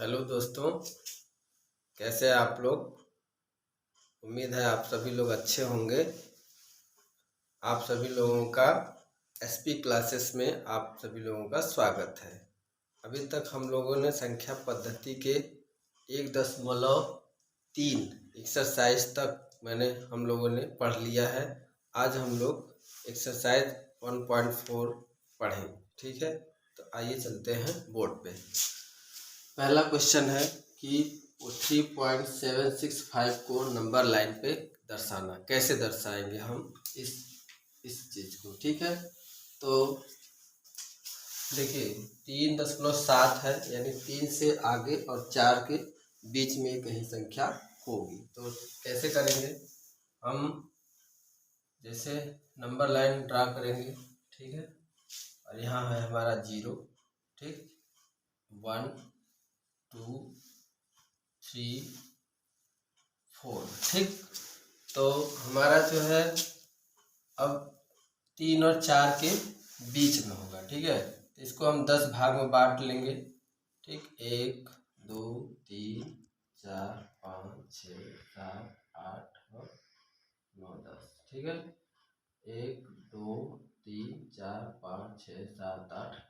Hello दोस्तों, कैसे हैं आप लोग। उम्मीद है आप सभी लोग अच्छे होंगे। आप सभी लोगों का एसपी क्लासेस में आप सभी लोगों का स्वागत है। अभी तक हम लोगों ने संख्या पद्धति के 1.3 एक्सरसाइज तक हम लोगों ने पढ़ लिया है। आज हम लोग एक्सरसाइज 1.4 पढ़ें, ठीक है। तो आइए चलते हैं बोर्ड पे। पहला क्वेश्चन है कि 3.765 को नंबर लाइन पे दर्शाना। कैसे दर्शाएंगे हम इस चीज को, ठीक है। तो देखिए 3.7 है, यानी 3 से आगे और 4 के बीच में कहीं संख्या होगी। तो कैसे करेंगे हम, जैसे नंबर लाइन ड्रा करेंगे, ठीक है। और यहाँ है हमारा 0, ठीक, 1 2 3 4, ठीक। तो हमारा जो है अब 3 और 4 के बीच में होगा, ठीक है। तो इसको हम 10 भाग में बांट लेंगे, ठीक। 1 2 3 4 5 6 7 8 9 10, ठीक है। 1 2 3 4 5 6 7 8 9,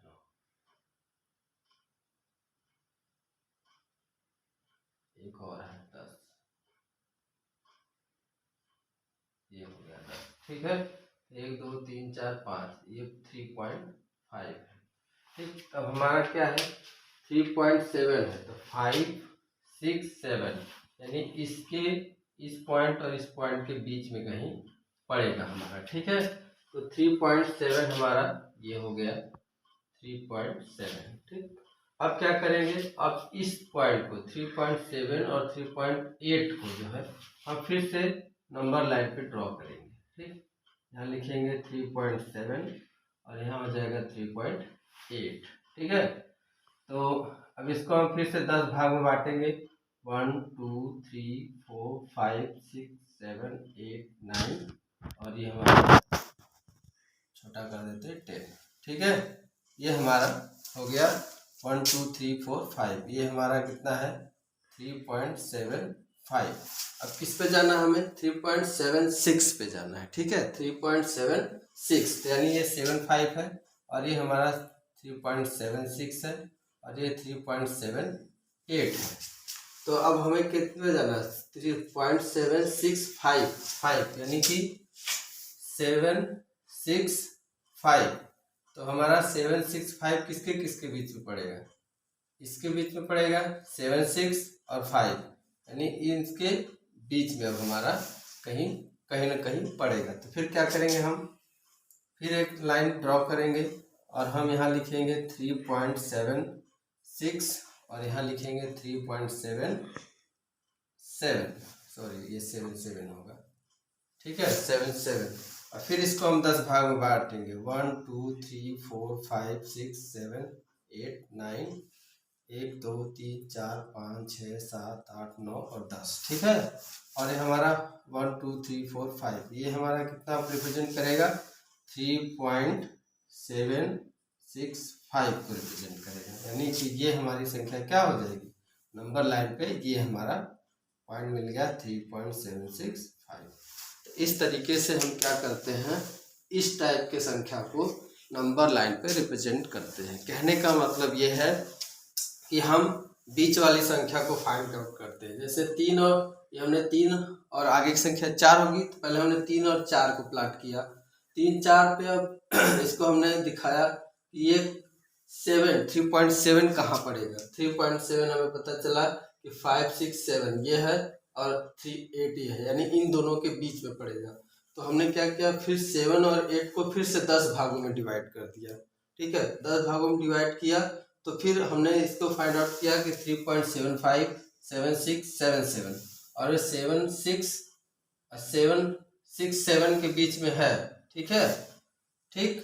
एक और है 10, ये हो गया 10, ठीक है। 1 2 3 4 5, ये 3.5 है, ठीक। अब हमारा क्या है 3.7 है, तो 5 6 7, यानी इसके इस पॉइंट और इस पॉइंट के बीच में कहीं पड़ेगा हमारा, ठीक है। तो 3.7 हमारा ये हो गया 3.7, ठीक। अब क्या करेंगे, अब इस पॉइंट को 3.7 और 3.8 को जो है हम फिर से नंबर लाइन पे ड्रॉ करेंगे, ठीक। यहाँ लिखेंगे 3.7 और यहाँ हो जाएगा 3.8, ठीक है। तो अब इसको हम फिर से 10 भाग में बांटेंगे, 1 2 3 4 5 6 7 8 9, और ये हमारा छोटा कर देते 10, ठीक है। ये हमारा हो गया 1 2 3 4 5, ये हमारा कितना है 3.75। अब किस पे जाना है हमें, 3.76 पे जाना है, ठीक है। 3.76, यानी ये 75 है और ये हमारा 3.76 है और ये 3.78 है। तो अब हमें कितने जाना है 3.765, यानी कि 765। तो हमारा 765 किसके किसके बीच में पड़ेगा, इसके बीच में पड़ेगा 7 6 और 5, यानी इनके बीच में अब हमारा कहीं ना कहीं पड़ेगा। तो फिर क्या करेंगे हम, फिर एक लाइन ड्रॉ करेंगे और हम यहाँ लिखेंगे 3.76 और यहाँ लिखेंगे 3.77, सॉरी ये 77 होगा, ठीक है, 77। और फिर इसको हम 10 भाग में बांटेंगे, 1 2 3 4 5 6 7 8 9, 1 2 3 4 5 6 7 8 9 और 10, ठीक है। और ये हमारा 1 2 3 4 5, ये हमारा कितना रिप्रेजेंट करेगा 3.765 को रिप्रेजेंट करेगा, यानी कि ये हमारी संख्या क्या हो जाएगी नंबर लाइन पे, ये हमारा पॉइंट मिल गया 3.765। तो इस तरीके से हम क्या करते हैं, इस टाइप के संख्या को नंबर लाइन पे रिप्रेजेंट करते हैं। कहने का मतलब ये है कि हम बीच वाली संख्या को फाइंड आउट करते हैं। जैसे 3 और ये हमने 3 और आगे की संख्या 4 होगी, तो पहले हमने 3 और 4 को प्लॉट किया, 3 4 पे। अब इसको हमने दिखाया कि ये 3.7 कहाँ पड़ेगा। 3.7 हमें पता चला कि 5 6 7 ये है और 3 8 ये है, यानी इन दोनों के बीच में पड़ेगा। तो हमने क्या किया, फिर 7 और 8 को फिर से 10 भागों में डिवाइड कर दिया, ठीक है। 10 भागों में डिवाइड किया तो फिर हमने इसको फाइंड आउट किया कि 3.75 7 6 7 7, और 7 6 7 के बीच में है, ठीक है, ठीक।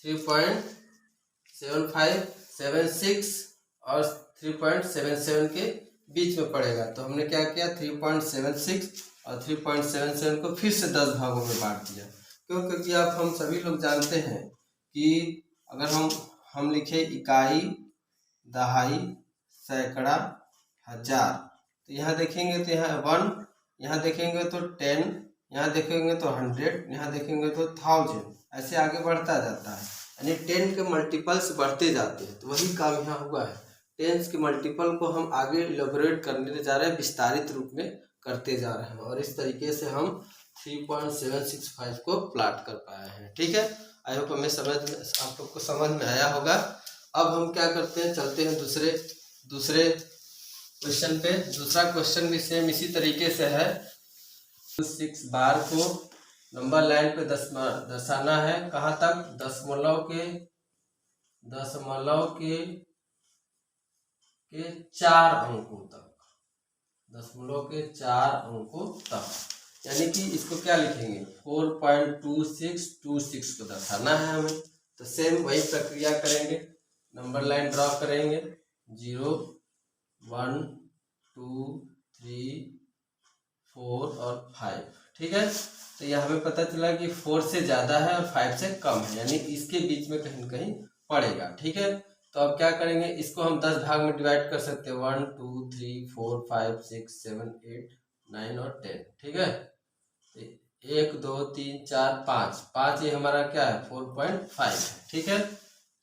3.75 7 6 और 3.77 के बीच में पड़ेगा। तो हमने क्या किया 3.76 और 3.77 को फिर से 10 भागों में बांट दिया। क्यों, क्योंकि आप हम सभी लोग जानते हैं कि अगर हम लिखे इकाई, दहाई, सैकड़ा 1000। तो यहाँ देखेंगे तो यहाँ 1, यहाँ देखेंगे तो 10, यहाँ देखेंगे तो 100, यहाँ देखेंगे तो 1000, ऐसे आगे बढ़ता जाता है, यानी 10 के मल्टीपल्स बढ़ते जाते हैं। तो वही काम यहाँ हुआ है, 10 के मल्टीपल को हम आगे इलेबोरेट करने जा रहे हैं, विस्तारित रूप में करते जा रहे हैं, और इस तरीके से हम 3.765 को प्लॉट कर पाए हैं। ठीक है, आई होप हमें आप लोग को समझ में आया होगा। अब हम क्या करते हैं, चलते हैं दूसरे क्वेश्चन पे। दूसरा क्वेश्चन भी सेम इसी तरीके से है। 6 बार को नंबर लाइन पे दर्शाना है, कहाँ तक, दशमलव के 4 अंकों तक, दशमलव के 4 अंकों तक, यानी कि इसको क्या लिखेंगे, 4.2626 को दर्शाना है हमें। तो सेम वही प्रक्रिया करेंगे, नंबर लाइन ड्रॉ करेंगे, 0 1 2 3 4 और 5। ठीक है, तो यह हमें पता चला कि 4 से ज़्यादा है और 5 से कम है, यानी इसके बीच में कहीं न कहीं पड़ेगा। ठीक है, तो अब क्या करेंगे, इसको हम 10 भाग में डिवाइड कर सकते हैं, 1 2 3 4 5 6 7 8 9 और 10। ठीक है, 1 2 3 4 5 ये हमारा क्या है, 4.5 है। ठीक है,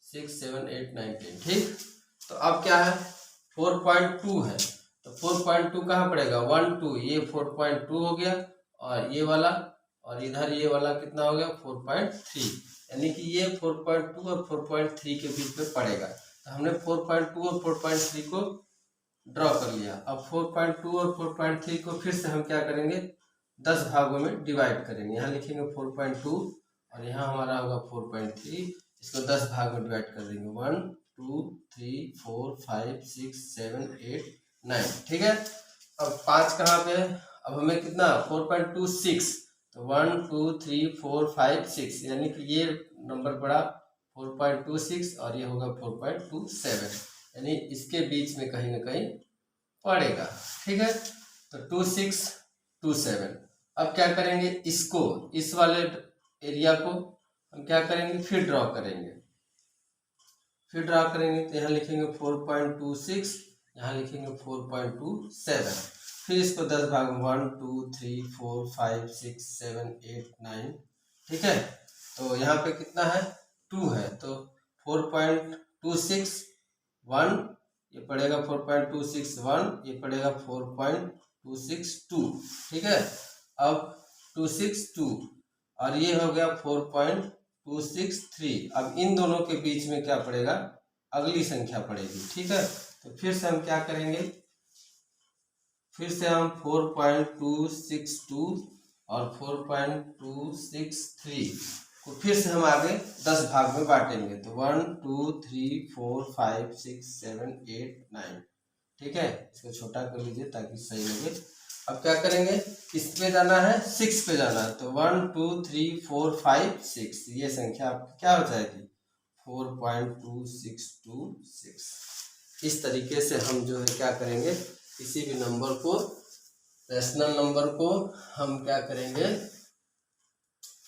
6 7 8 9 10। ठीक, तो अब क्या है, 4.2 है, तो 4.2 कहाँ पड़ेगा, 1 2, ये 4.2 हो गया, और ये वाला, और इधर ये वाला कितना हो गया, 4.3, यानी कि ये 4.2 और 4.3 के बीच में पड़ेगा। तो हमने 4.2 और 4.3 को ड्रॉ कर लिया। अब 4.2 और 4.3 को फिर से हम क्या करेंगे, 10 भागों में डिवाइड करेंगे। यहाँ लिखेंगे 4.2 और यहाँ हमारा होगा 4.3, इसको 10 भाग में डिवाइड कर देंगे, 1 2 3 4 5 6 7 8 9। ठीक है, अब 5 कहाँ पे है, अब हमें कितना, 4.26, तो 1 2 3 4 5 6, यानी कि ये नंबर पड़ा 4.26 और ये होगा 4.27, यानी इसके बीच में कहीं ना कहीं पड़ेगा। ठीक है, तो 2627। अब क्या करेंगे, इसको, इस वाले एरिया को हम क्या करेंगे, फिर ड्रॉ करेंगे, तो यहाँ लिखेंगे 4.26, यहाँ लिखेंगे 4.27, फिर इसको 10 भाग में 1 2 3 4 5 6 7 8 9। ठीक है, तो यहाँ पे कितना है, 2 है, तो 4.261 ये पड़ेगा, 4.261 ये पड़ेगा 4.262। ठीक है, अब 262 और ये हो गया 4.263। अब इन दोनों के बीच में क्या पड़ेगा, अगली संख्या पड़ेगी। ठीक है, तो फिर से हम क्या करेंगे, फिर से हम 4.262 और 4.263 को फिर से हम आगे 10 भाग में बांटेंगे, तो 1 2 3 4 5 6 7 8 9। ठीक है, इसको छोटा कर लीजिए ताकि सही लगे। अब क्या करेंगे, किस पे जाना है, 6 पे जाना है, तो 1 2 3 4 5 6, ये संख्या आपकी क्या हो जाएगी, 4.2626। इस तरीके से हम जो है क्या करेंगे, किसी भी नंबर को, रैशनल नंबर को हम क्या करेंगे,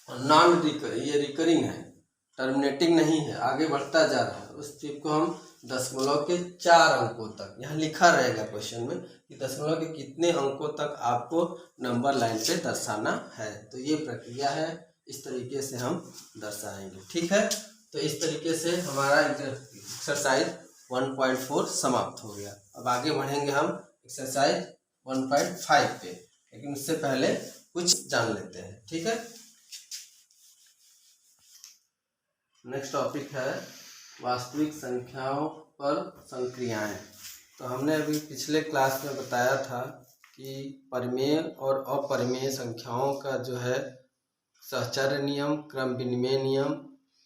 नॉन रिकरिंग, ये रिकरिंग है, टर्मिनेटिंग नहीं है, आगे बढ़ता जा रहा है, उस चीज को हम दशमलव के 4 अंकों तक, यहाँ लिखा रहेगा क्वेश्चन में कि दशमलव के कितने अंकों तक आपको नंबर लाइन पे दर्शाना है। तो ये प्रक्रिया है, इस तरीके से हम दर्शाएंगे। ठीक है, तो इस तरीके से हमारा एक्सरसाइज 1.4 समाप्त हो गया। अब आगे बढ़ेंगे हम एक्सरसाइज 1.5 पे, लेकिन उससे पहले कुछ जान लेते हैं। ठीक है, नेक्स्ट टॉपिक है वास्तविक संख्याओं पर संक्रियाएं। तो हमने अभी पिछले क्लास में बताया था कि परिमेय और अपरिमेय संख्याओं का जो है सहचर्य नियम, क्रम विनिमय नियम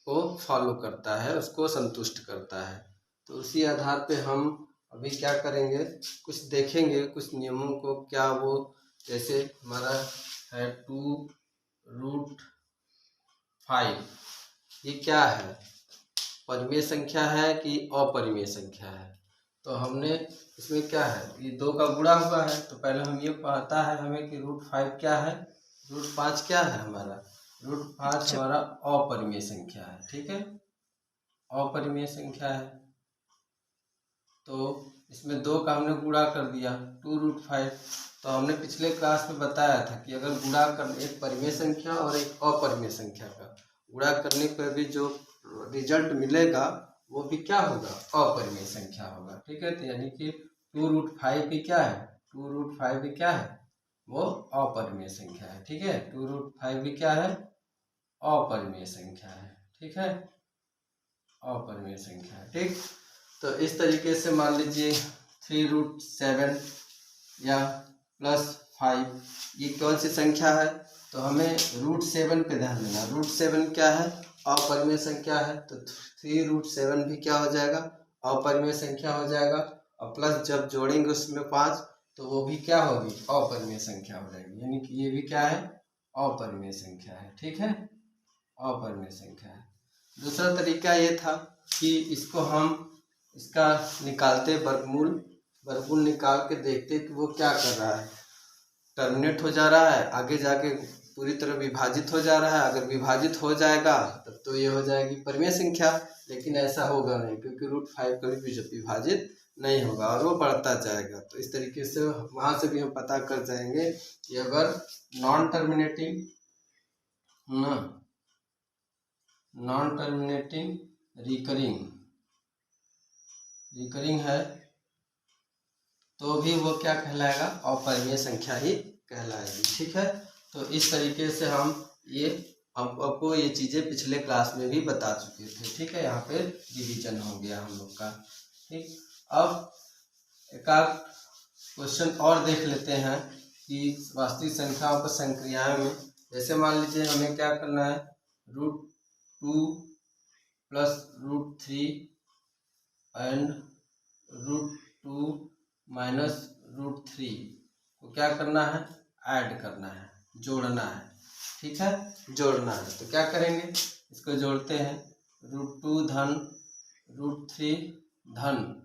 को फॉलो करता है, उसको संतुष्ट करता है। तो उसी आधार पे हम अभी क्या करेंगे, कुछ देखेंगे कुछ नियमों को, क्या वो, जैसे हमारा है 2√5, ये क्या है, परिमेय संख्या है कि अपरिमेय संख्या है। तो हमने इसमें क्या है, ये 2 का गुणा हुआ है, तो पहले हम ये पता है हमें कि √5 क्या है, √5 क्या है हमारा, √5 हमारा अपरिमेय संख्या है। ठीक है, अपरिमेय संख्या है, तो इसमें 2 का हमने गुणा कर दिया 2√5। तो हमने पिछले क्लास में बताया था कि अगर गुणा कर एक परिमेय संख्या और एक अपरिमेय संख्या का गुणा करने पर भी जो रिजल्ट मिलेगा वो भी क्या होगा, अपरिमेय संख्या होगा। ठीक है, तो यानी कि 2√5 भी क्या है, 2√5 भी क्या है, वो अपरिमेय संख्या है। ठीक है, 2√5 भी क्या है, अपरिमेय संख्या है। ठीक है, अपरिमेय संख्या है। ठीक, तो इस तरीके से मान लीजिए 3√7 या +5 ये कौन सी संख्या है, तो हमें √7 पे ध्यान देना। √7 क्या है, अपरिमेय संख्या है, तो 3√7 भी क्या हो जाएगा, अपरिमेय संख्या हो जाएगा। और प्लस जब जोड़ेंगे उसमें 5 तो वो भी क्या होगी, अपरिमेय संख्या हो जाएगी। यानी कि ये भी क्या है, अपरिमेय संख्या है। ठीक है, अपरिमेय संख्या है। दूसरा तरीका ये था कि इसको हम इसका निकालते वर्गमूल निकाल के देखते कि वो क्या कर रहा है, टर्मिनेट हो जा रहा है, आगे जाके पूरी तरह विभाजित हो जा रहा है। अगर विभाजित हो जाएगा तब तो ये हो जाएगी परिमेय संख्या, लेकिन ऐसा होगा नहीं क्योंकि √5 कभी भी विभाजित नहीं होगा और वो बढ़ता जाएगा। तो इस तरीके से वहाँ से भी हम पता कर जाएंगे कि अगर नॉन टर्मिनेटिंग रिकरिंग है तो भी वो क्या कहलाएगा, अपरिमेय संख्या ही कहलाएगी। ठीक है, तो इस तरीके से हम ये आपको ये चीज़ें पिछले क्लास में भी बता चुके थे। ठीक है, यहाँ पे रिवीजन हो गया हम लोग का। ठीक, अब एक आध क्वेश्चन और देख लेते हैं कि वास्तविक संख्याओं पर संक्रियाएं में, जैसे मान लीजिए हमें क्या करना है, √2 + √3 एंड √2 - √3 को क्या करना है, ऐड करना है, जोड़ना है। ठीक है, जोड़ना है तो क्या करेंगे, इसको जोड़ते हैं, √2 धन √3 धन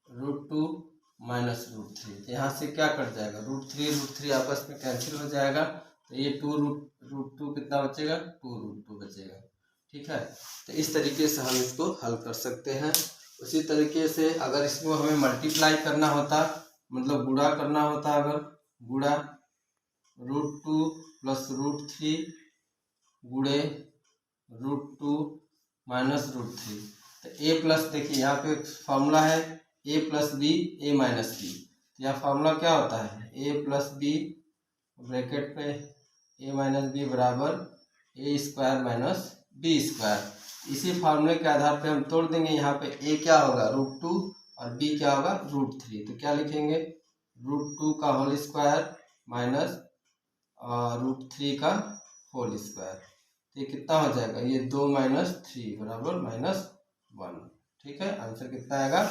√2 - √3। यहाँ से क्या कट जाएगा, √3 आपस में कैंसिल हो जाएगा, तो ये √2 कितना बचेगा, 2√2 बचेगा। ठीक है, तो इस तरीके से हम इसको हल कर सकते हैं। उसी तरीके से अगर इसको हमें मल्टीप्लाई करना होता, मतलब गुणा करना होता, अगर गुणा √2 + √3 गुणे √2 - √3, तो a+, देखिए यहाँ पे फॉर्मूला है a + b a - b। यहाँ फॉर्मूला क्या होता है, a + b ब्रैकेट पे a - b बराबर a² - b²। इसी फार्मूले के आधार पे हम तोड़ देंगे। यहाँ पे a क्या होगा, √2 और b क्या होगा, √3। तो क्या लिखेंगे, √2 का होल स्क्वायर माइनस √3 का होल स्क्वायर। तो ये कितना हो जाएगा, ये 2 - 3 बराबर -1। ठीक है, आंसर कितना आएगा,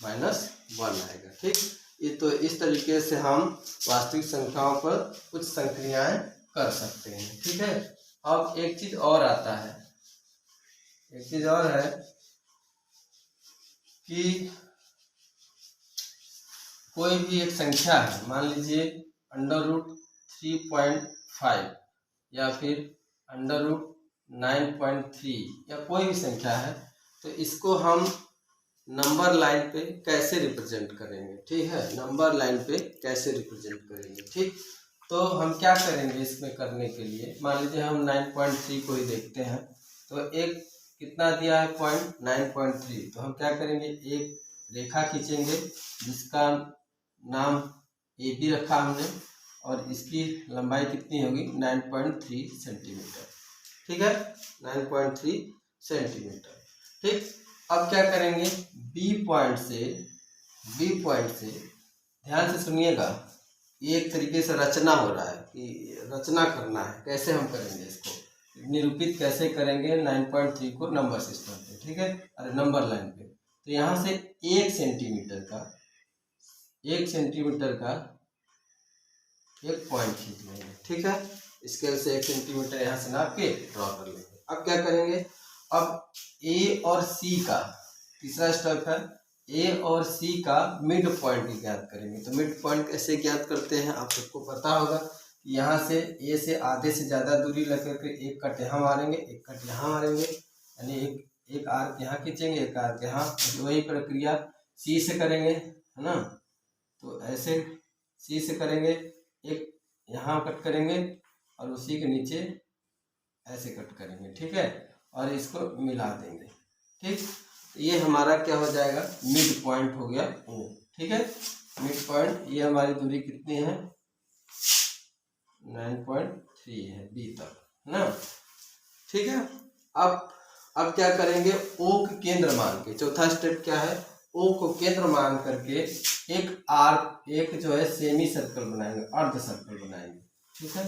-1 आएगा। ठीक, ये तो इस तरीके से हम वास्तविक संख्याओं पर कुछ संक्रियाएं कर सकते हैं। ठीक है, अब एक चीज और आता है, एक चीज और है कि कोई भी एक संख्या है, मान लीजिए √3.5 या फिर √9.3 या कोई भी संख्या है, तो इसको हम नंबर लाइन पे कैसे रिप्रेजेंट करेंगे। ठीक है, नंबर लाइन पे कैसे रिप्रेजेंट करेंगे। ठीक, तो हम क्या करेंगे इसमें करने के लिए, मान लीजिए हम 9.3 को ही देखते हैं, तो एक कितना दिया है, पॉइंट 9.3। तो हम क्या करेंगे, एक रेखा खींचेंगे जिसका नाम AB रखा हमने, और इसकी लंबाई कितनी होगी, 9.3 सेंटीमीटर। ठीक है, 9.3 सेंटीमीटर। ठीक, अब क्या करेंगे, बी पॉइंट से ध्यान से सुनिएगा, ये एक तरीके से रचना हो रहा है कि रचना करना है, कैसे हम करेंगे इसको निरूपित कैसे करेंगे 9.3 को नंबर सिस्टम पे। ठीक है, अरे नंबर लाइन पे, तो यहाँ से 1 सेंटीमीटर का एक पॉइंट खींच लेंगे। ठीक है, स्केल से 1 सेंटीमीटर यहाँ से नाप के ड्रॉ कर लेंगे। अब क्या करेंगे, अब ए और सी का तीसरा स्टेप है, ए और सी का मिड पॉइंट ज्ञात करेंगे। तो मिड पॉइंट कैसे ज्ञात करते हैं, आप सबको पता होगा, यहाँ से ए से आधे से ज़्यादा दूरी लेकर के एक कट यहाँ मारेंगे, एक कट यहाँ मारेंगे, यानी एक आर्क यहाँ खींचेंगे, एक आर्क यहाँ। वही प्रक्रिया सी से करेंगे, है है ना। तो ऐसे सी से करेंगे, एक यहाँ कट करेंगे और उसी के नीचे ऐसे कट करेंगे, ठीक है, और इसको मिला देंगे। ठीक, तो ये हमारा क्या हो जाएगा, मिड पॉइंट हो गया ओ। ठीक है, मिड पॉइंट, ये हमारी दूरी कितनी है, 9.3 है बी तक, है ना। ठीक है, अब क्या करेंगे, ओ के केंद्र मान के, चौथा स्टेप क्या है, ओ को केंद्र मान करके एक आर्क, एक जो है सेमी सर्कल बनाएंगे, अर्ध सर्कल बनाएंगे। ठीक है,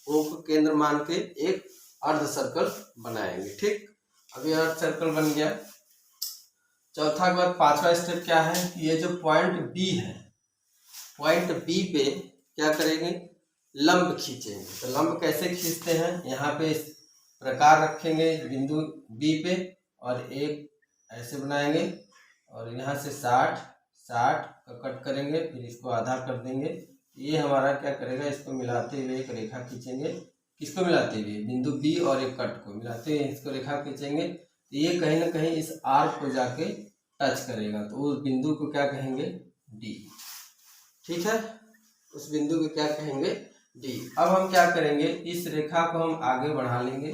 ओ को केंद्र मान के एक अर्ध सर्कल बनाएंगे। ठीक, अभी अर्ध सर्कल बन गया। चौथा के बाद पांचवा स्टेप क्या है, ये जो पॉइंट बी है, पॉइंट बी पे क्या करेंगे, लंब खींचेंगे। तो लंब कैसे खींचते हैं, यहाँ पे इस प्रकार रखेंगे बिंदु बी पे और एक ऐसे बनाएंगे और यहाँ से 60 का कट करेंगे, फिर इसको आधा कर देंगे। ये हमारा क्या करेगा, इसको मिलाते हुए एक रेखा खींचेंगे। किसको मिलाते हुए, बिंदु बी और एक कट को मिलाते हुए इसको रेखा खींचेंगे। तो ये कहीं ना कहीं इस आर्क को जाके टच करेगा, तो उस बिंदु को क्या कहेंगे, डी। ठीक है, उस बिंदु को क्या कहेंगे, डी। अब हम क्या करेंगे, इस रेखा को हम आगे बढ़ा लेंगे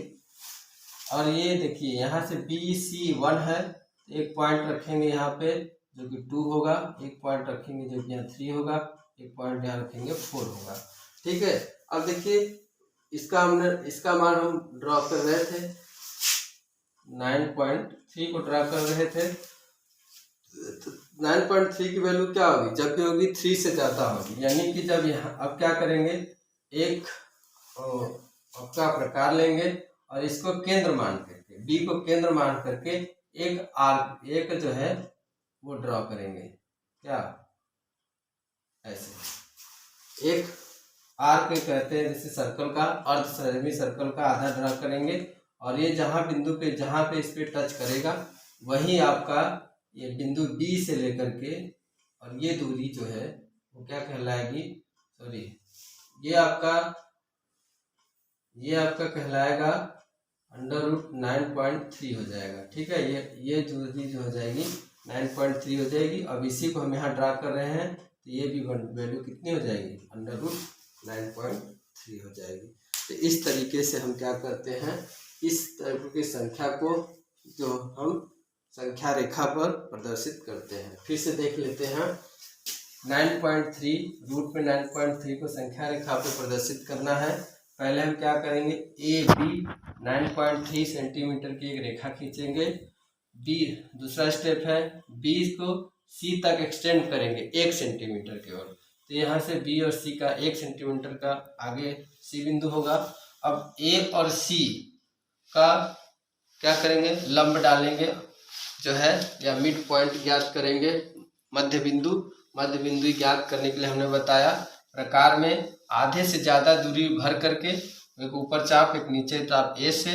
और ये देखिए यहाँ से बी सी 1 है, एक पॉइंट रखेंगे यहाँ पे जो कि 2 होगा, एक पॉइंट रखेंगे जो कि यहाँ 3 होगा, एक पॉइंट यहाँ रखेंगे 4 होगा। ठीक है, अब देखिए इसका मान हम ड्रॉ कर रहे थे, 9.3 को ड्रॉ कर रहे थे। तो 9.3 की वैल्यू क्या होगी, जब भी होगी 3 से ज़्यादा होगी, यानी कि जब यहाँ अब क्या करेंगे, एक आपका प्रकार लेंगे और इसको केंद्र मान करके, बी को केंद्र मान करके एक आर्क, एक जो है वो ड्रॉ करेंगे। क्या, ऐसे एक आर्क कहते हैं, जैसे सर्कल का, अर्ध सेमी सर्कल का आधा ड्रॉ करेंगे और ये जहाँ बिंदु पे, जहाँ पे इस पे टच करेगा वही आपका ये बिंदु बी से लेकर के, और ये दूरी जो है वो क्या कहलाएगी, सॉरी, ये आपका कहलाएगा √9.3 हो जाएगा। ठीक है, ये दूरी जो हो जाएगी 9.3 हो जाएगी। अब इसी को हम यहाँ ड्रा कर रहे हैं, तो ये भी वैल्यू कितनी हो जाएगी, √9.3 हो जाएगी। तो इस तरीके से हम क्या करते हैं, इस तरह की संख्या को जो हम संख्या रेखा पर प्रदर्शित करते हैं। फिर से देख लेते हैं, 9.3 रूट में 9.3 को संख्या रेखा पर प्रदर्शित करना है। पहले हम क्या करेंगे, ए बी 9.3 सेंटीमीटर की एक रेखा खींचेंगे। बी दूसरा स्टेप है, बी को सी तक एक्सटेंड करेंगे 1 सेंटीमीटर की ओर। तो यहाँ से बी और सी का 1 सेंटीमीटर का आगे सी बिंदु होगा। अब ए और सी का क्या करेंगे, लंब डालेंगे जो है, या मिड पॉइंट ज्ञात करेंगे, मध्य बिंदु ज्ञात करने के लिए हमने बताया प्रकार में आधे से ज़्यादा दूरी भर करके एक ऊपर चाप एक नीचे चाप ए से,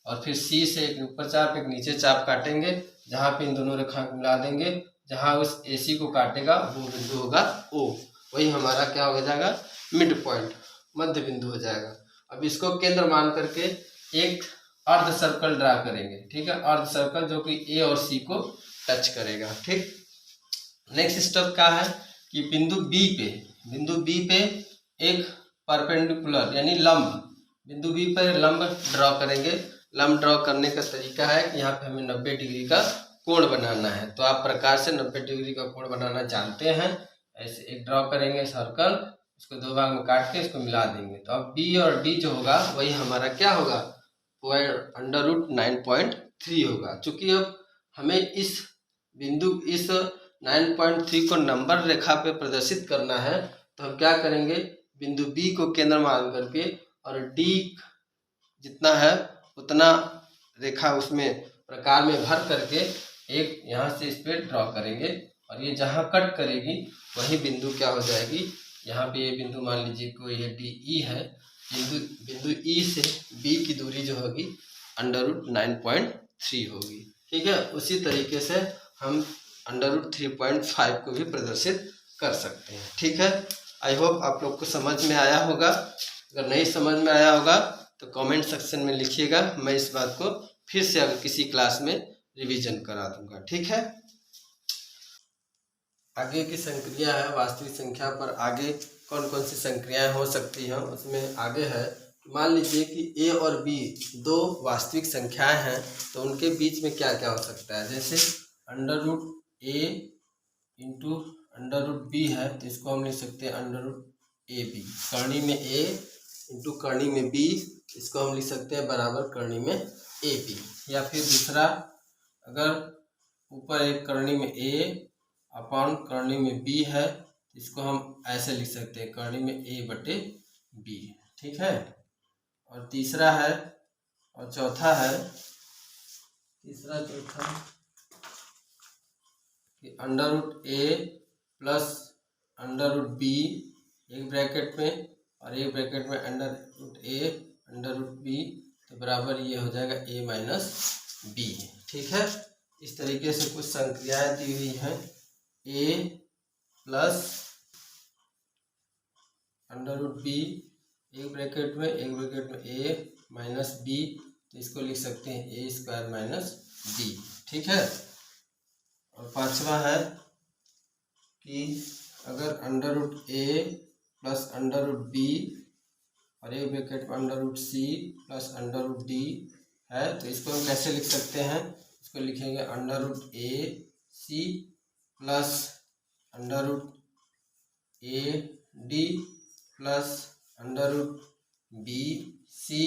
और फिर सी से एक ऊपर चाप एक नीचे चाप काटेंगे, जहाँ पे इन दोनों रेखा को मिला देंगे, जहाँ उस ए सी को काटेगा वो बिंदु होगा ओ, वही हमारा क्या हो जाएगा, मिड पॉइंट, मध्य बिंदु हो जाएगा। अब इसको केंद्र मान करके एक अर्ध सर्कल ड्रा करेंगे। ठीक है, अर्ध सर्कल जो कि ए और सी को टच करेगा। ठीक, नेक्स्ट स्टेप क्या है कि बिंदु बी पे एक परपेंडिकुलर यानी लंब, बिंदु बी पर लंब ड्रॉ करेंगे। लंब ड्रॉ करने का तरीका है कि यहाँ पे हमें 90 डिग्री का कोण बनाना है। तो आप प्रकार से 90 डिग्री का कोण बनाना जानते हैं। ऐसे एक ड्रॉ करेंगे सर्कल, उसको 2 भाग में काट के इसको मिला देंगे। तो अब बी और डी जो होगा वही हमारा क्या होगा, √9.3 होगा। चूंकि अब हमें इस 9.3 को नंबर रेखा पे प्रदर्शित करना है, तो हम क्या करेंगे, बिंदु बी को केंद्र मान करके और डी जितना है उतना रेखा उसमें प्रकार में भर करके एक यहाँ से इस पे ड्रॉ करेंगे, और ये जहाँ कट करेगी वही बिंदु क्या हो जाएगी, यहाँ पे ये बिंदु मान लीजिए कोई ये डी ई है, बिंदु ई से बी की दूरी जो होगी √9.3 होगी। ठीक है, उसी तरीके से हम √3.5 को भी प्रदर्शित कर सकते हैं। ठीक है, आई होप आप लोग को समझ में आया होगा। अगर नहीं समझ में आया होगा तो कमेंट सेक्शन में लिखिएगा, मैं इस बात को फिर से अगर किसी क्लास में रिवीजन करा दूंगा। ठीक है। आगे की संक्रिया है वास्तविक संख्या पर आगे कौन कौन सी संक्रियाएं हो सकती हैं, उसमें आगे है मान लीजिए कि ए और बी दो वास्तविक संख्याएं हैं तो उनके बीच में क्या क्या हो सकता है। जैसे अंडर रूट ए इंटू अंडर रूट बी है तो इसको हम लिख सकते हैं अंडर रूट ए बी। करनी में ए इंटू करनी में बी, इसको हम लिख सकते हैं बराबर करनी में ए बी। या फिर दूसरा, अगर ऊपर एक करनी में ए अपॉन करनी में बी है, इसको हम ऐसे लिख सकते हैं करनी में ए बटे बी। ठीक है। और तीसरा है और चौथा है, तीसरा चौथा कि अंडर रूट ए प्लस अंडर रूट बी एक ब्रैकेट में और एक ब्रैकेट में under root A under root B, तो बराबर ये हो जाएगा ए माइनस बी। ठीक है। इस तरीके से कुछ संक्रियाएं दी हुई हैं। A plus under root B एक ब्रैकेट में ए माइनस बी, तो इसको लिख सकते हैं ए स्क्वायर माइनस बी। ठीक है। और पांचवा है कि अगर अंडर रूट ए प्लस अंडर रूट बी और एक ब्रैकेट में under root c plus under root d है तो इसको हम कैसे लिख सकते हैं। इसको लिखेंगे under root a c plus under root a d plus under root b c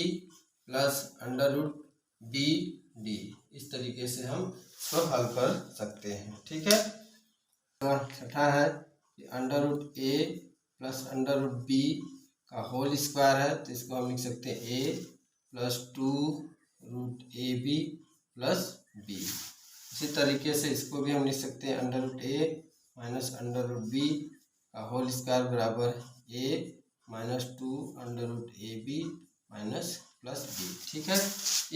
plus under root b d. इस तरीके से हम इसको हल कर सकते हैं। ठीक है। छठा है कि अंडर रूट ए प्लस अंडर रूट बी का होल स्क्वायर है तो इसको हम लिख सकते हैं A plus 2 root A B plus B. इसी तरीके से इसको भी हम लिख सकते हैं under root A minus under root B का होल स्क्वायर बराबर A minus 2 under root A B minus plus B. ठीक है।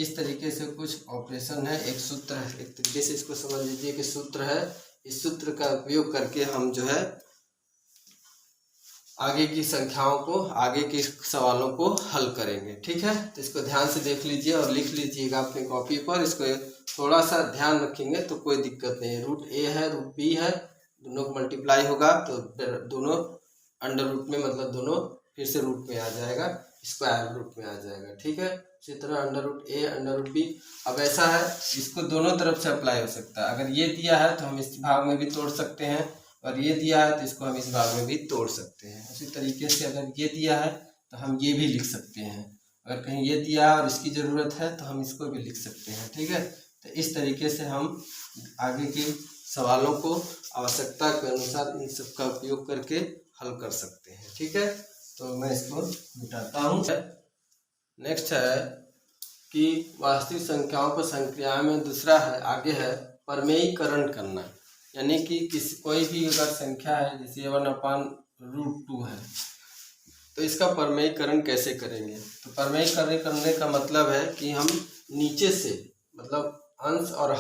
इस तरीके से कुछ ऑपरेशन है, एक सूत्र है, एक तरीके से इसको समझ लीजिए कि सूत्र है। इस सूत्र का उपयोग करके हम जो है आगे की संख्याओं को, आगे के सवालों को हल करेंगे। ठीक है। तो इसको ध्यान से देख लीजिए और लिख लीजिएगा अपनी कॉपी पर। इसको थोड़ा सा ध्यान रखेंगे तो कोई दिक्कत नहीं है। रूट ए है रूट बी है, दोनों को मल्टीप्लाई होगा तो दोनों अंडर रूट में, मतलब दोनों फिर से रूट में आ जाएगा, स्क्वायर रूट में आ जाएगा। ठीक है। इसी तरह under root A under root B. अब ऐसा है इसको दोनों तरफ से अप्लाई हो सकता है। अगर ये दिया है तो हम इस भाग में भी तोड़ सकते हैं और ये दिया है तो इसको हम इस भाग में भी तोड़ सकते हैं। उसी तरीके से अगर ये दिया है तो हम ये भी लिख सकते हैं। अगर कहीं ये दिया है और इसकी ज़रूरत है तो हम इसको भी लिख सकते हैं। ठीक है। तो इस तरीके से हम आगे के सवालों को आवश्यकता के अनुसार इन सब का उपयोग करके हल कर सकते हैं। ठीक है। तो मैं इसको मिटाता हूँ। नेक्स्ट है कि वास्तविक संख्याओं पर संक्रिया में दूसरा है, आगे है परमेयीकरण करना। यानी कि किसी कोई भी अगर संख्या है जैसे 1/√2 है तो इसका परमेयीकरण कैसे करेंगे। तो परमेयीकरण करने का मतलब है कि हम नीचे से, मतलब अंश और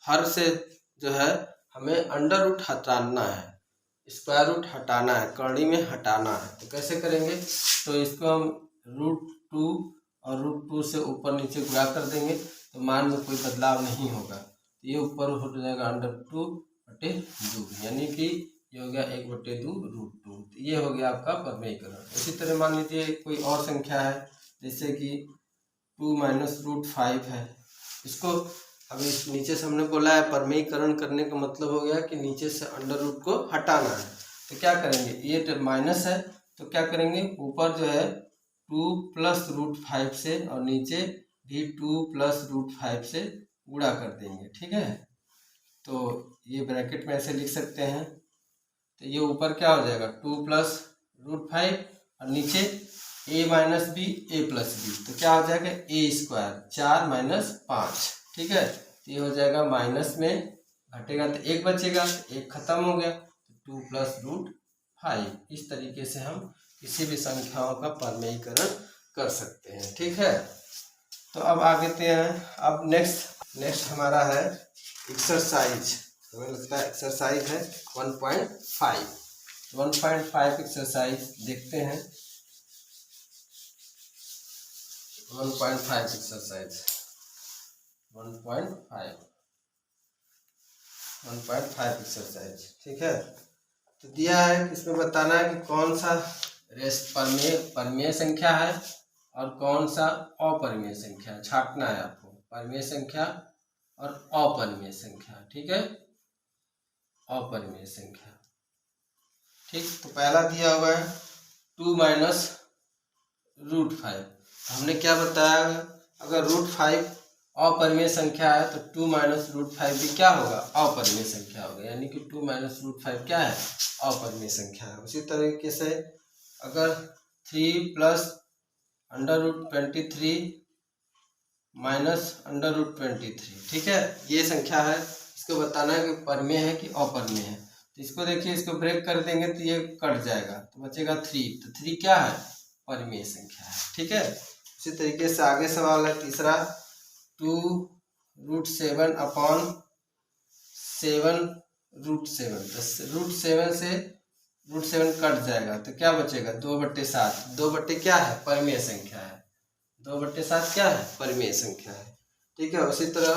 हर से जो है हमें अंडर रूट हटाना है, स्क्वायर रूट हटाना है, करनी में हटाना है। तो कैसे करेंगे, तो इसको हम √2 और √2 से ऊपर नीचे गुणा कर देंगे तो मान में कोई बदलाव नहीं होगा। ये ऊपर हो जाएगा अंडर2/2, यानी कि ये हो गया 1/2 √2। ये हो गया आपका परमेयीकरण। इसी तरह मान लीजिए कोई और संख्या है जैसे कि 2 - √5 है। इसको अभी नीचे से हमने बोला है परमेयीकरण करने का मतलब हो गया कि नीचे से अंडर रूट को हटाना है। तो क्या करेंगे, ये माइनस है तो क्या करेंगे, ऊपर जो है 2 + √5 से और नीचे भी 2 + √5 से गुणा कर देंगे। ठीक है। तो ये ब्रैकेट में ऐसे लिख सकते हैं। तो ये ऊपर क्या हो जाएगा 2 + √5 और नीचे a - b a + b, तो क्या हो जाएगा a², 4 - 5। ठीक है। तो ये हो जाएगा माइनस में घटेगा तो 1 बचेगा, 1 खत्म हो गया, तो 2 + √5। इस तरीके से हम किसी भी संख्याओं का परमेयीकरण कर सकते हैं। ठीक है। तो अब आगे हैं, अब नेक्स्ट हमारा है एक्सरसाइज। हमें लगता है एक्सरसाइज है 1.5 एक्सरसाइज देखते हैं। 1.5 एक्सरसाइज 1.5 एक्सरसाइज। ठीक है। तो दिया है कि इसमें बताना है कि कौन सा रेस्ट परमेय संख्या है और कौन सा अपरिमेय संख्या है। छांटना है आपको परमेय संख्या और अपरिमेय संख्या। ठीक है, अपरिमेय संख्या। ठीक, तो पहला दिया हुआ है 2 माइनस √5। हमने क्या बताया, अगर √5 अपरिमेय संख्या है तो 2 माइनस √5 भी क्या होगा, अपरिमेय संख्या होगा। यानी कि 2 माइनस √5 क्या है, अपरिमेय संख्या है। उसी तरीके से अगर 3 प्लस √23 माइनस √23, ठीक है, ये संख्या है, इसको बताना है कि परिमेय है कि अपरिमेय है। तो इसको देखिए, इसको ब्रेक कर देंगे तो ये कट जाएगा, तो बचेगा 3। तो 3 क्या है, परिमेय संख्या है। ठीक है, उसी तरीके से आगे सवाल है तीसरा, 2√7 अपॉन 7√7। तो √7 से √7 कट जाएगा तो क्या बचेगा, 2/7। 2 क्या है, परिमेय संख्या है। 2/7 क्या है, परिमेय संख्या है। ठीक है, उसी तरह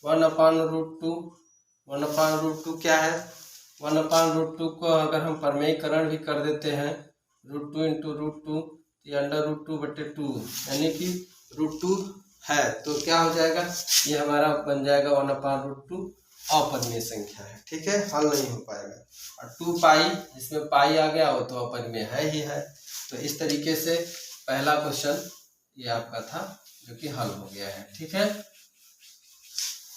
1/√2। 1/√2 क्या है, 1/√2 को अगर हम परिमेयकरण भी कर देते हैं, √2 × √2, ये √2/2, यानी कि √2 है तो क्या हो जाएगा, ये हमारा बन जाएगा 1/√2 अपरिमेय संख्या है। ठीक है, हल नहीं हो पाएगा। और 2 पाई, जिसमें पाई आ गया वो तो अपरिमेय है ही है। तो इस तरीके से पहला क्वेश्चन ये आपका था जो कि हल हो गया है। ठीक है,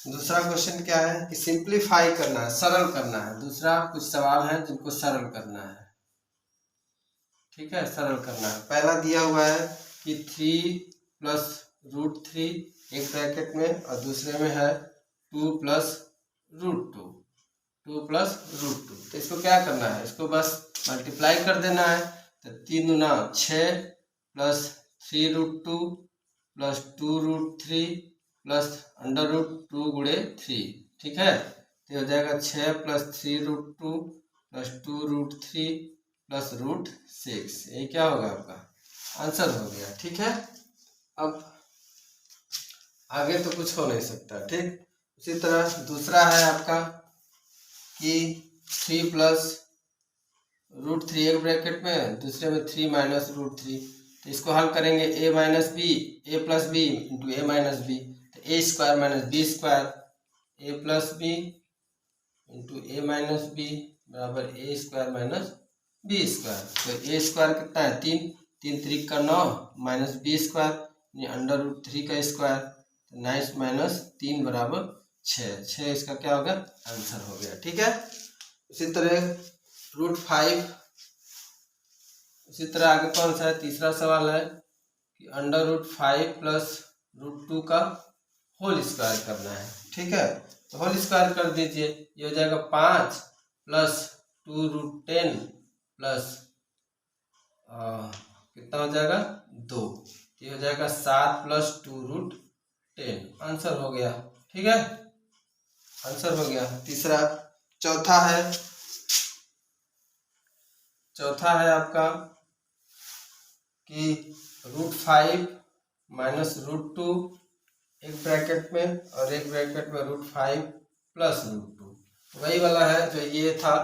दूसरा क्वेश्चन क्या है कि सिंप्लीफाई करना है, सरल करना है। दूसरा कुछ सवाल है जिनको सरल करना है। ठीक है, सरल करना है। पहला दिया हुआ है कि 3 प्लस √3 एक ब्रैकेट में, और दूसरे में है 2 प्लस √2। 2 प्लस √2, तो इसको क्या करना है, इसको बस मल्टीप्लाई कर देना है। तो 3 दूना 6 प्लस 3√2 प्लस 2√3 प्लस √2 गुणे 3। ठीक है, तो हो जाएगा 6 प्लस 3√2 प्लस 2√3 प्लस √6। ये क्या होगा, आपका आंसर हो गया। ठीक है, अब आगे तो कुछ हो नहीं सकता। ठीक, उसी तरह दूसरा है आपका कि 3 प्लस √3 एक ब्रैकेट में, दूसरे में 3 माइनस √3। तो इसको हल करेंगे, a minus b, a plus b into a minus b. तो a square minus b square, a plus b into a minus b बराबर a square minus b square. तो a स्क्वायर कितना है, 3, 3 3 का 9 माइनस बी स्क्वायर √3 का square, 9 minus 3 बराबर 6। 6 इसका क्या होगा, आंसर हो गया। ठीक है, उसी तरह √5। उसी तरह आगे कौन सा है, तीसरा सवाल है कि √5 प्लस √2 का होल स्क्वायर करना है। ठीक है, तो होल स्क्वायर कर दीजिए, ये हो जाएगा 5 प्लस 2√10 प्लस कितना हो जाएगा, 2। ये हो जाएगा 7 प्लस 2√10, आंसर हो गया। ठीक है, आंसर हो गया तीसरा। चौथा है आपका कि √5 माइनस √2 एक ब्रैकेट में, और एक ब्रैकेट में √5 प्लस √2, वही वाला है जो ये था,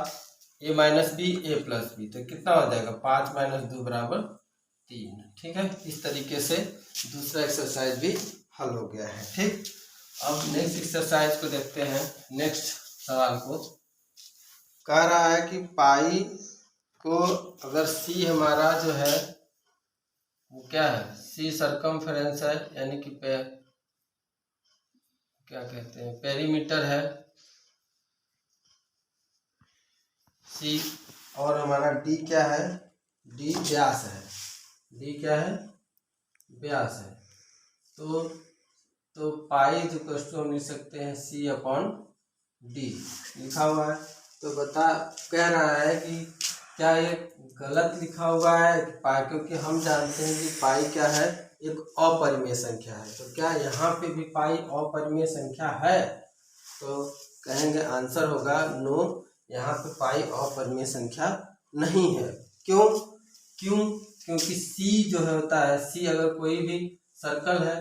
a minus b a plus b. तो कितना हो जाएगा, 5 माइनस 2 बराबर 3। ठीक है, इस तरीके से दूसरा एक्सरसाइज भी हल हो गया है। ठीक, अब नेक्स्ट एक्सरसाइज को देखते हैं। नेक्स्ट सवाल को कह रहा है कि पाई को अगर सी हमारा जो है वो क्या है, सी सरकमफेरेंस है, यानी कि क्या कहते हैं, पेरीमीटर है सी, और हमारा डी क्या है, डी व्यास है। डी क्या है, व्यास है। तो पाई जो हम लिख सकते हैं सी अपॉन डी लिखा हुआ है। तो कह रहा है कि क्या ये गलत लिखा हुआ है पाई, क्योंकि हम जानते हैं कि पाई क्या है, एक अपरिमेय संख्या है। तो क्या यहाँ पे भी पाई अपरिमेय संख्या है, तो कहेंगे आंसर होगा नो, यहाँ पे पाई अपरिमेय संख्या नहीं है। क्योंकि सी जो होता है, सी अगर कोई भी सर्कल है,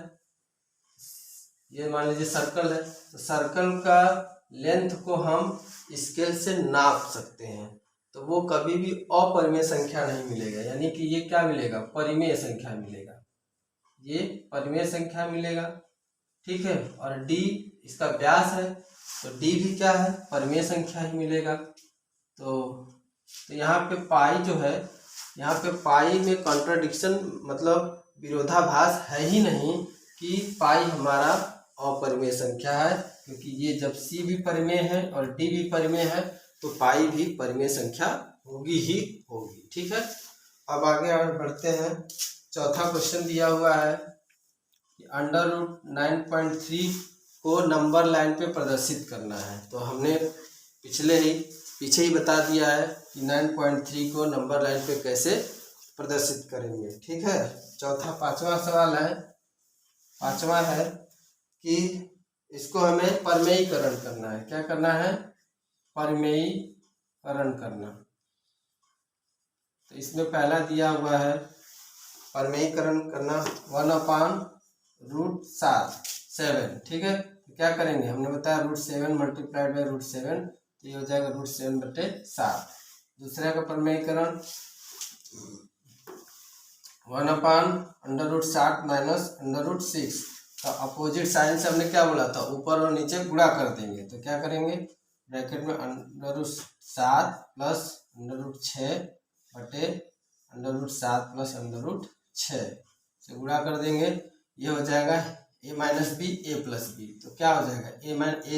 ये मान लीजिए सर्कल है, तो सर्कल का लेंथ को हम स्केल से नाप सकते हैं। तो वो कभी भी अपरिमेय संख्या नहीं मिलेगा, यानी कि ये क्या मिलेगा, परिमेय संख्या मिलेगा, ये परिमेय संख्या मिलेगा। ठीक है, और डी इसका व्यास है, तो डी भी क्या है, परिमेय संख्या ही मिलेगा। तो यहाँ पे पाई जो है, यहाँ पे पाई में कॉन्ट्राडिक्शन मतलब विरोधाभास है ही नहीं कि पाई हमारा अपरिमेय संख्या है, क्योंकि ये जब सी भी परिमेय है और डी भी परिमेय है तो पाई भी परिमेय संख्या होगी ही होगी। ठीक है, अब आगे बढ़ते हैं। चौथा क्वेश्चन दिया हुआ है कि √9.3 को नंबर लाइन पे प्रदर्शित करना है। तो हमने पीछे ही बता दिया है कि 9.3 को नंबर लाइन पे कैसे प्रदर्शित करेंगे। ठीक है, पांचवा सवाल है, पांचवा है कि इसको हमें परिमेयीकरण करना है। क्या करना है, परिमेयीकरण करना। तो इसमें पहला दिया हुआ है परिमेयीकरण करना 1/√7। ठीक है, तो क्या करेंगे, हमने बताया √7 मल्टीप्लाइड बाई √7, तो ये हो जाएगा √7/7। दूसरे का परिमेयीकरण 1/√7 माइनस √6। तो अपोजिट साइन से हमने क्या बोला था, ऊपर और नीचे गुणा कर देंगे। तो क्या करेंगे, ब्रैकेट में √7 प्लस √6 बटे √7 प्लस √6 से गुणा कर देंगे। ये हो जाएगा a minus b a plus b. तो क्या हो जाएगा, a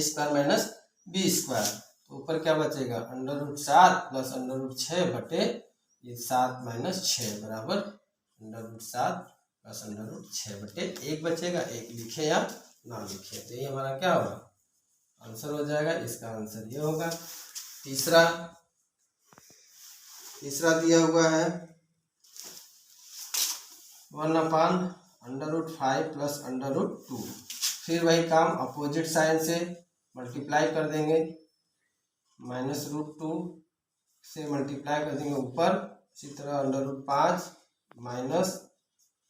square minus b square. तो ऊपर क्या बचेगा, √7 प्लस √6 बटे ये 7 माइनस 6 बराबर √7 प्लस √6 बटे 1 बचेगा। 1 लिखे या ना लिखे, तो ये हमारा क्या होगा, आंसर हो जाएगा। इसका आंसर ये होगा। तीसरा दिया हुआ है 1/√5 प्लस √2। फिर वही काम अपोजिट साइन से मल्टीप्लाई कर देंगे, -√2 से मल्टीप्लाई कर देंगे ऊपर, इसी तरह √5 माइनस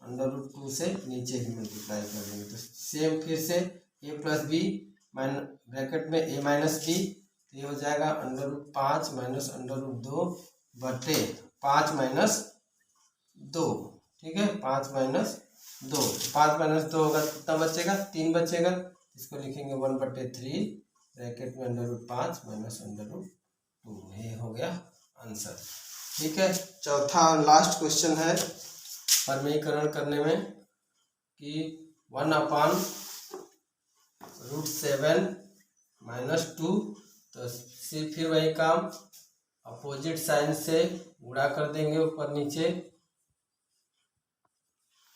√2 से नीचे भी मल्टीप्लाई कर देंगे। तो सेम फिर से a प्लस बी ब्रैकेट में a माइनस बी, तो ये हो जाएगा √5 माइनस √2 बटे 5 माइनस 2। ठीक है, 5 माइनस 2, 5 माइनस 2 होगा कितना बचेगा, 3 बचेगा। इसको लिखेंगे 1/3 ब्रैकेट में √5 माइनस √2। ये हो गया आंसर। ठीक है, चौथा और लास्ट क्वेश्चन है परिमेयीकरण करने में कि 1/√7 माइनस 2। तो फिर वही काम अपोजिट साइन से गुणा कर देंगे ऊपर नीचे।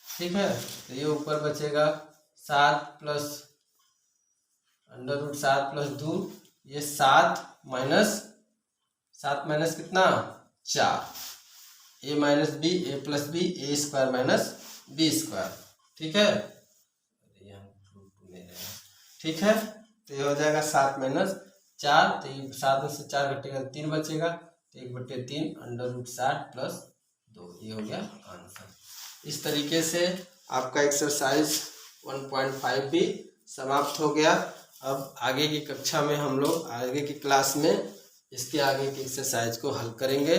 ठीक है, तो ये ऊपर बचेगा 7 प्लस √7 प्लस 2, ये 7 माइनस कितना, 4, a minus b a plus b a square minus b square. ठीक है, ठीक है, तो ये हो जाएगा 7 माइनस 4, तो ये 7 में से 4 घटेगा 3 बचेगा, तो 1/3 √7 प्लस 2। ये हो गया आंसर। इस तरीके से आपका एक्सरसाइज 1.5 भी समाप्त हो गया। अब आगे की कक्षा में हम लोग आगे की क्लास में इसके आगे की एक्सरसाइज को हल करेंगे।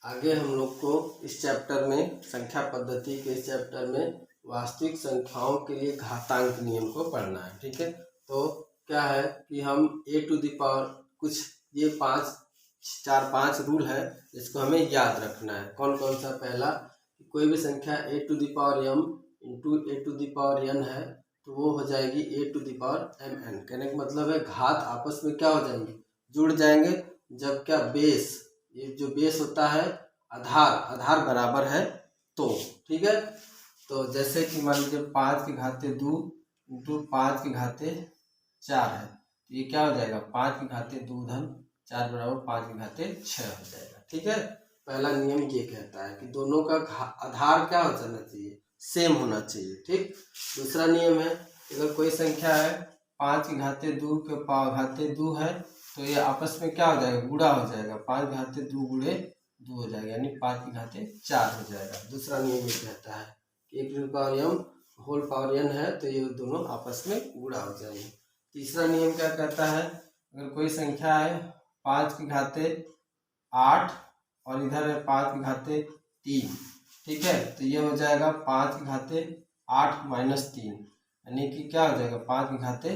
आगे हम लोग को इस चैप्टर में, संख्या पद्धति के इस चैप्टर में वास्तविक संख्याओं के लिए घातांक नियम को पढ़ना है। ठीक है, तो क्या है कि हम a⁴ कुछ ये 4-5 रूल है, इसको हमें याद रखना है। कौन कौन सा, पहला, कोई भी संख्या a⁴m इंटू a⁴n है तो वो हो जाएगी a⁴mn। कहने का मतलब है घात आपस में क्या हो जाएंगे, जुड़ जाएंगे। जब क्या बेस, ये जो बेस होता है आधार बराबर है तो। ठीक है, तो जैसे कि मान लीजिए 5 की घाते 2 इंटू 5 की घाते 4 है, तो ये क्या हो जाएगा, 5 की घाते 2 धन 4 बराबर 5 की घाते 6 हो जाएगा। ठीक है, पहला नियम ये कहता है कि दोनों का आधार क्या हो जाना चाहिए, सेम होना चाहिए। ठीक, दूसरा नियम है अगर कोई संख्या है 5 की घाते 2 के घाते 2 है तो ये आपस में क्या हो जाएगा, गुणा हो जाएगा। 5 की घाते 2 गुणे 2 हो जाएगा, यानी 5 की घाते 4 हो जाएगा। दूसरा नियम ये कहता है कि a⁴m है तो ये दोनों आपस में गुणा हो जाएंगे। तीसरा नियम क्या कहता है, अगर कोई संख्या है 5 की घाते 8 और इधर है 5 की घाते 3। ठीक है, तो ये हो जाएगा 5 की घाते 8 माइनस 3, यानी कि क्या हो जाएगा 5 की घाते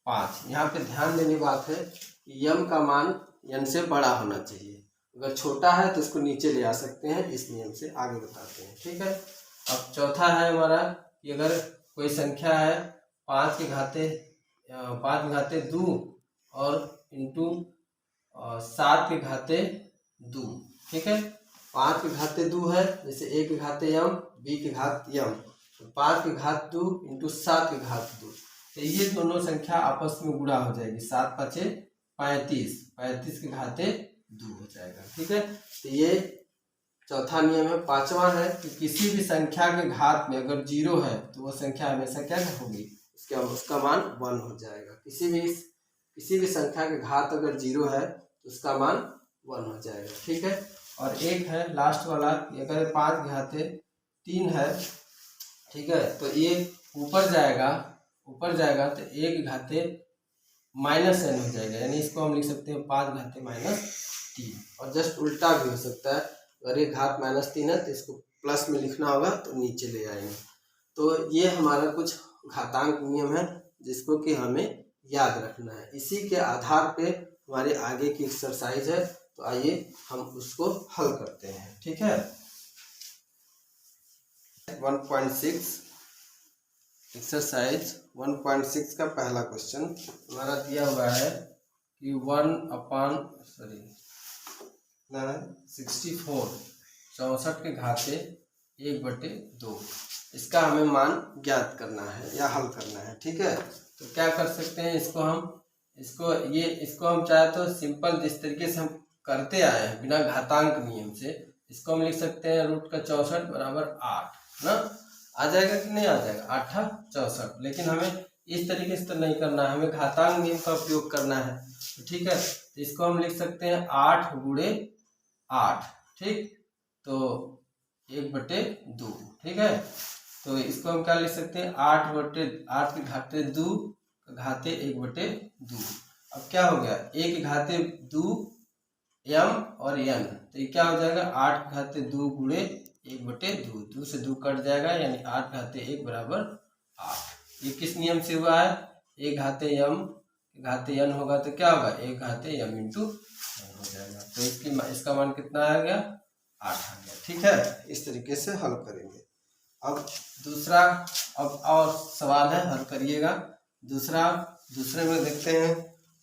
5। यहाँ पे ध्यान देने बात है कि यम का मान n से बड़ा होना चाहिए, अगर छोटा है तो इसको नीचे ले आ सकते हैं, इस नियम से आगे बताते हैं। ठीक है, अब चौथा है हमारा कि अगर कोई संख्या है 5 की घाते 2 और इंटू 7 की घाते 2। ठीक है, 5 की घाते 2 है, जैसे a की घाते m, b की घात m, तो 5 की घात 2 इंटू 7 की घात 2, तो ये दोनों संख्या आपस में गुणा हो जाएगी। 7 5 35, 35 की घाते 2 हो जाएगा। ठीक है, तो ये चौथा नियम है। पांचवा है कि किसी भी संख्या के घात में अगर 0 है तो वो संख्या हमेशा क्या होगी, उसका मान 1 हो जाएगा। किसी भी संख्या के घात अगर 0 है तो उसका मान 1 हो जाएगा। ठीक है, और एक है लास्ट वाला, अगर 5 की घाते 3 है, ठीक है, तो ये ऊपर जाएगा तो 1 की घाते माइनस n हो जाएगा, यानी इसको हम लिख सकते हैं 5 घाते माइनस 3। और जस्ट उल्टा भी हो सकता है, अगर ये घात -3 है तो इसको प्लस में लिखना होगा तो नीचे ले आएंगे। तो ये हमारा कुछ घातांक नियम है जिसको कि हमें याद रखना है। इसी के आधार पे हमारे आगे की एक्सरसाइज है, तो आइए हम उसको हल करते हैं। ठीक है, 1.6 एक्सरसाइज 1.6 का पहला क्वेश्चन हमारा दिया हुआ है कि 64 के घाते 1/2, इसका हमें मान ज्ञात करना है या हल करना है। ठीक है, तो क्या कर सकते हैं, इसको हम चाहे तो सिंपल जिस तरीके से हम करते आए हैं बिना घातांक नियम से, इसको हम लिख सकते हैं √64 बराबर 8 ना, आ जाएगा कि नहीं आ जाएगा, 8 64। लेकिन हमें इस तरीके से तो नहीं करना है, हमें घातांक नियम का उपयोग करना है। तो ठीक है, तो इसको हम लिख सकते हैं 8 गुणे 8। ठीक, तो 1/2। ठीक है, तो इसको हम क्या लिख सकते हैं, 8 की घाते 2 घाते 1/2। अब क्या हो गया, 1 की घाते 2 m और n, तो ये क्या हो जाएगा 8 की घाते 2 गुणे 1/2, 2 से 2 कट जाएगा, यानी 8 घाते 1 बराबर 8। ये किस नियम से हुआ है, 1 घाते m घाते n होगा तो क्या होगा 1 घाते m इंटू n हो जाएगा। तो इसका मान कितना आ गया, 8 आ गया। ठीक है, इस तरीके से हल करेंगे। अब दूसरा और सवाल है, हल करिएगा। दूसरे में देखते हैं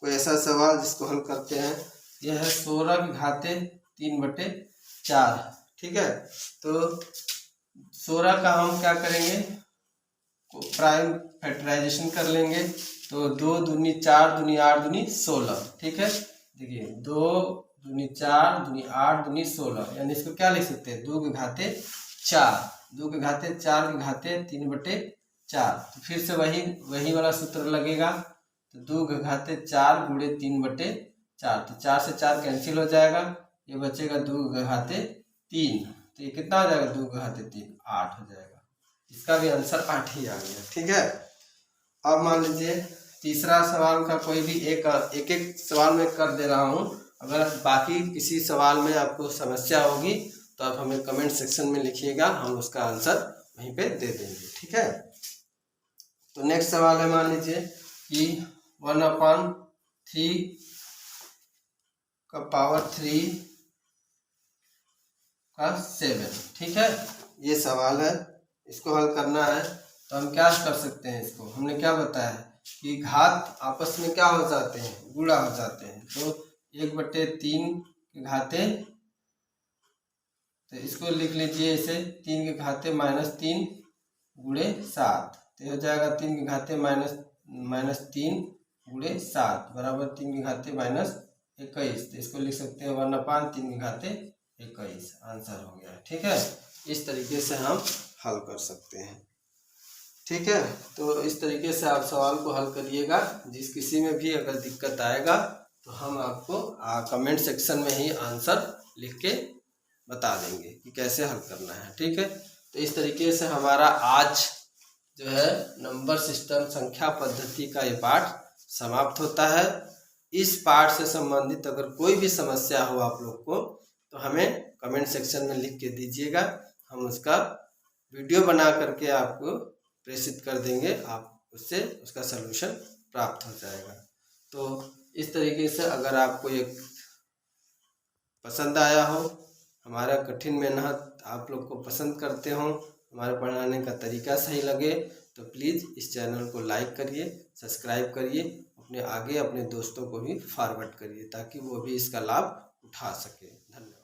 कोई ऐसा सवाल जिसको हल करते हैं। यह है 16 की घाते 3/4। ठीक है, तो 16 का हम क्या करेंगे, प्राइम फैक्टराइजेशन कर लेंगे, तो 2 दूनी 4 दूनी 8 दूनी 16। ठीक है, देखिए 2 दूनी 4 दूनी 8 दूनी 16, यानी इसको क्या लिख सकते हैं 2 के घाते 4, 2 के घाते 4 के घाते 3/4। तो फिर से वही वाला सूत्र लगेगा, तो 2 के घाते 4 गुणे 3/4, तो 4 से 4 कैंसिल हो जाएगा, ये बचेगा 2 के घाते 3, तो ये कितना हो जाएगा 2 के घाते 3 8 हो जाएगा। इसका भी आंसर 8 ही आ गया। ठीक है, अब मान लीजिए तीसरा सवाल का कोई भी एक सवाल में कर दे रहा हूँ, अगर बाकी किसी सवाल में आपको समस्या होगी तो आप हमें कमेंट सेक्शन में लिखिएगा, हम उसका आंसर वहीं पे दे देंगे। ठीक है, तो नेक्स्ट सवाल है, मान लीजिए कि 1/3 का पावर 3 का 7। ठीक है, ये सवाल है, इसको हल करना है। तो हम क्या कर सकते हैं, इसको हमने क्या बताया है कि घात आपस में क्या हो जाते हैं, गुणा हो जाते हैं। तो 1/3 के घाते, तो इसको लिख लीजिए इसे 3 के घाते -3 गुणे 7, तो हो जाएगा 3 के घाते -3 गुणे 7 बराबर 3 के घाते -21। तो इसको लिख सकते हैं 1/3 के घाते 21, आंसर हो गया। ठीक है, इस तरीके से हम हल कर सकते हैं। ठीक है, तो इस तरीके से आप सवाल को हल करिएगा। जिस किसी में भी अगर दिक्कत आएगा तो हम आपको कमेंट सेक्शन में ही आंसर लिख के बता देंगे कि कैसे हल करना है। ठीक है, तो इस तरीके से हमारा आज जो है नंबर सिस्टम संख्या पद्धति का ये पाठ समाप्त होता है। इस पार्ट से संबंधित अगर कोई भी समस्या हो आप लोग को तो हमें कमेंट सेक्शन में लिख के दीजिएगा, हम उसका वीडियो बना करके आपको प्रेषित कर देंगे, आप उससे उसका सलूशन प्राप्त हो जाएगा। तो इस तरीके से अगर आपको ये पसंद आया हो, हमारा कठिन मेहनत आप लोग को पसंद करते हो, हमारे पढ़ाने का तरीका सही लगे तो प्लीज़ इस चैनल को लाइक करिए, सब्सक्राइब करिए, अपने दोस्तों को भी फॉरवर्ड करिए ताकि वो भी इसका लाभ उठा सके। धन्यवाद।